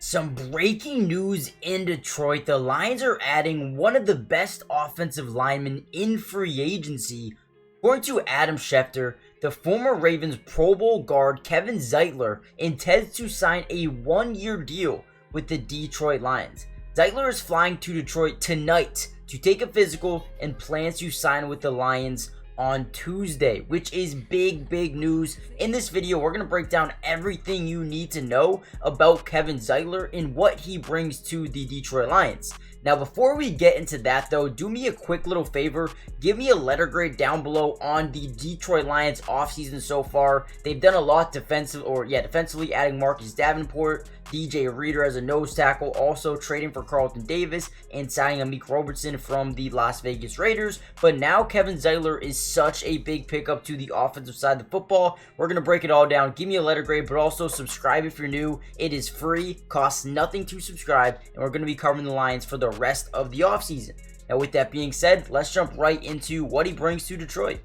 Some breaking news in Detroit. The Lions are adding one of the best offensive linemen in free agency. According to Adam Schefter, the former Ravens Pro Bowl guard Kevin Zeitler intends to sign a one-year deal with the Detroit Lions. Zeitler is flying to Detroit tonight to take a physical and plans to sign with the Lions on Tuesday, which is big news. In this video, we're going to break down everything you need to know about Kevin Zeitler and what he brings to the Detroit Lions. Now, before we get into that though, do me a quick little favor. Give me a letter grade down below on the Detroit Lions offseason so far. They've done a lot defensively, adding Marcus Davenport, DJ Reader as a nose tackle, also trading for Carlton Davis and signing Amik Robertson from the Las Vegas Raiders. But now Kevin Zeitler is such a big pickup to the offensive side of the football. We're going to break it all down. Give me a letter grade, but also subscribe if you're new. It is free, costs nothing to subscribe, and we're going to be covering the Lions for the rest of the offseason. Now, with that being said, let's jump right into what he brings to Detroit.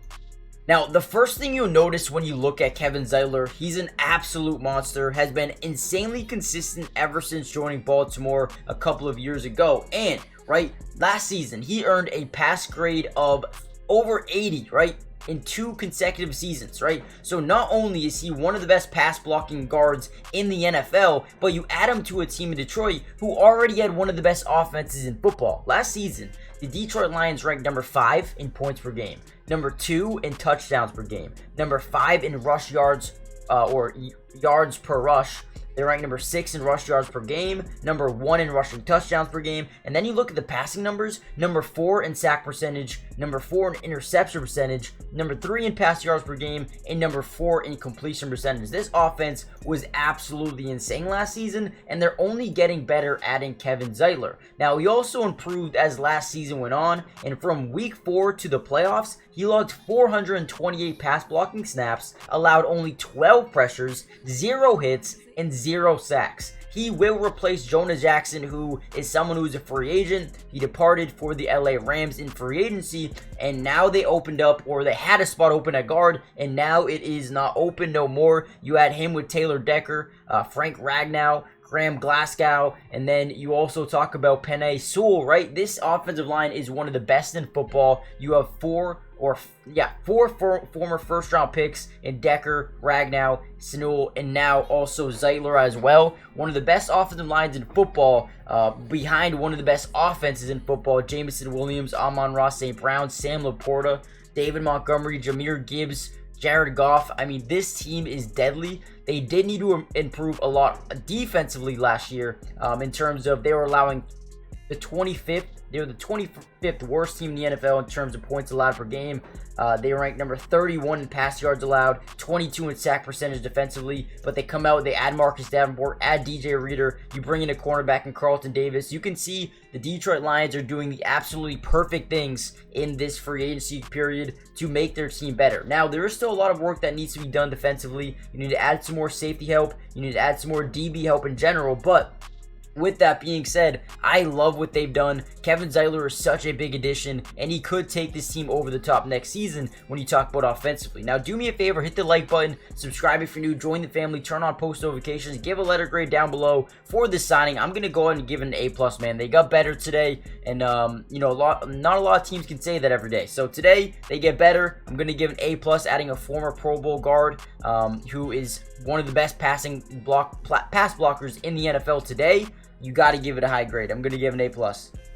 Now, the first thing you'll notice when you look at Kevin Zeitler, he's an absolute monster, has been insanely consistent ever since joining Baltimore a couple of years ago. And, last season, he earned a pass grade of over 80, in 2 consecutive seasons, So not only is he one of the best pass blocking guards in the NFL, but you add him to a team in Detroit who already had one of the best offenses in football. Last season, the Detroit Lions ranked number 5 in points per game, number 2 in touchdowns per game, number 5 in rush yards or yards per rush. They rank number 6 in rush yards per game, number 1 in rushing touchdowns per game, and then you look at the passing numbers, number 4 in sack percentage, number 4 in interception percentage, number 3 in pass yards per game, and number 4 in completion percentage. This offense was absolutely insane last season, and they're only getting better adding Kevin Zeitler. Now, he also improved as last season went on, and from week 4 to the playoffs, he logged 428 pass blocking snaps, allowed only 12 pressures, 0 hits, and 0 sacks. He will replace Jonah Jackson, who is someone who's a free agent. He departed for the LA Rams in free agency, and now they had a spot open at guard, and now it is not open no more. You add him with Taylor Decker, Frank Ragnow, Graham Glasgow, and then you also talk about Penei Sewell, This offensive line is one of the best in football. You have four former first-round picks in Decker, Ragnow, Sewell, and now also Zeitler as well. One of the best offensive lines in football, behind one of the best offenses in football, Jameson Williams, Amon-Ra St. Brown, Sam Laporta, David Montgomery, Jahmyr Gibbs, Jared Goff. I mean, this team is deadly. They did need to improve a lot defensively last year in terms of they were allowing the 25th. They were the 25th worst team in the NFL in terms of points allowed per game. They ranked number 31 in pass yards allowed, 22 in sack percentage defensively. But they come out, they add Marcus Davenport, add DJ Reader. You bring in a cornerback in Carlton Davis. You can see the Detroit Lions are doing the absolutely perfect things in this free agency period to make their team better. Now, there is still a lot of work that needs to be done defensively. You need to add some more safety help. You need to add some more DB help in general. But with that being said, I love what they've done. Kevin Zeitler is such a big addition, and he could take this team over the top next season when you talk about offensively. Now, do me a favor, hit the like button, subscribe if you're new, join the family, turn on post notifications, give a letter grade down below for this signing. I'm going to go ahead and give it an A+, man. They got better today, and, not a lot of teams can say that every day. So today, they get better. I'm going to give an A+, adding a former Pro Bowl guard who is one of the best pass blockers in the NFL today. You got to give it a high grade. I'm going to give an A+.